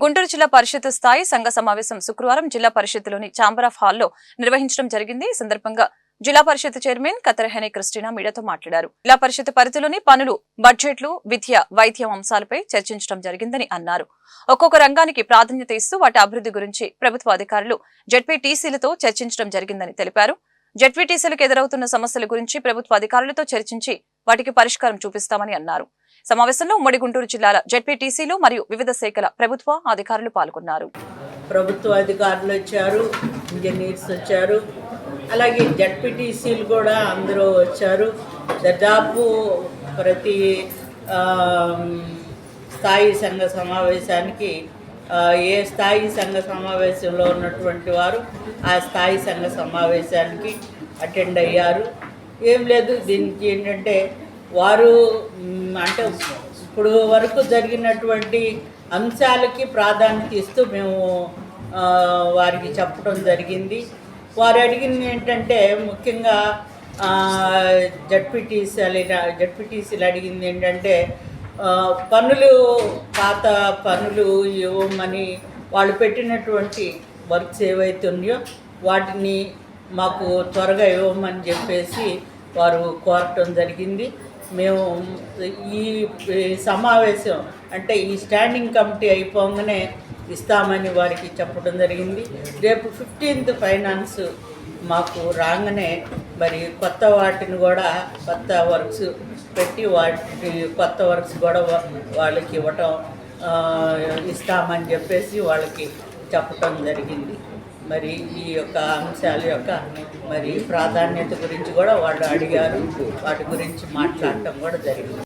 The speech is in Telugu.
గుంటూరు జిల్లా పరిషత్ స్థాయి సంఘ సమావేశం శుక్రవారం జిల్లా పరిషత్తులోని ఛాంబర్ ఆఫ్ హాల్లో నిర్వహించడం జరిగింది. ఈ సందర్భంగా జిల్లా పరిషత్ చైర్మన్ కతరహేని క్రిస్టినా మీడియాతో మాట్లాడారు. జిల్లా పరిషత్ పరిధిలోని పనులు, బడ్జెట్లు, విద్య, వైద్యం అంశాలపై చర్చించడం జరిగిందని అన్నారు. ఒక్కొక్క రంగానికి ప్రాధాన్యత ఇస్తూ వాటి అభివృద్ధి గురించి ప్రభుత్వ అధికారులు జెడ్పీటీసీలతో చర్చించడం జరిగిందని తెలిపారు. జెడ్పీటీసీలకు ఎదురవుతున్న సమస్యల గురించి ప్రభుత్వ అధికారులతో చర్చించి వాటికి పరిష్కారం చూపిస్తామని అన్నారు. సమావేశంలో ఉమ్మడి గుంటూరు జిల్లాల జెడ్పీటీసీలు మరియు వివిధ శాఖల ప్రభుత్వ అధికారులు పాల్గొన్నారు. ప్రభుత్వ అధికారులు వచ్చారు, ఇంజనీర్స్ వచ్చారు, అలాగే జెడ్పీటీసీలు కూడా అందరూ వచ్చారు. దాదాపు ప్రతి స్థాయి సంఘ సమావేశానికి ఏ స్థాయి సంఘ సమావేశంలో ఉన్నటువంటి వారు ఆ స్థాయి సంఘ సమావేశానికి అటెండ్ అయ్యారు. ఏం లేదు, దీనికి ఏంటంటే వారు అంటే ఇప్పుడు వరకు జరిగినటువంటి అంశాలకి ప్రాధాన్యత ఇస్తూ మేము వారికి చెప్పడం జరిగింది. వారు అడిగింది ఏంటంటే ముఖ్యంగా జెడ్పీటీసీలు అడిగింది ఏంటంటే పనులు, పాత పనులు ఇవ్వమని వాళ్ళు పెట్టినటువంటి వర్క్స్ ఏవైతే ఉన్నాయో వాటిని మాకు త్వరగా ఇవ్వమని చెప్పేసి వారు కోరటం జరిగింది. మేము ఈ సమావేశం అంటే ఈ స్టాండింగ్ కమిటీ అయిపోగానే ఇస్తామని వారికి చెప్పడం జరిగింది. రేపు 15th ఫైనాన్స్ మాకు రాగానే మరి కొత్త వాటిని కూడా కొత్త వర్క్స్ పెట్టి వాటి కొత్త వర్క్స్ కూడా వాళ్ళకి ఇవ్వటం ఇస్తామని చెప్పేసి వాళ్ళకి చెప్పటం జరిగింది. మరి ఈ యొక్క అంశాల యొక్క మరి ప్రాధాన్యత గురించి కూడా వాళ్ళు అడిగారు, వాటి గురించి మాట్లాడటం కూడా జరిగింది.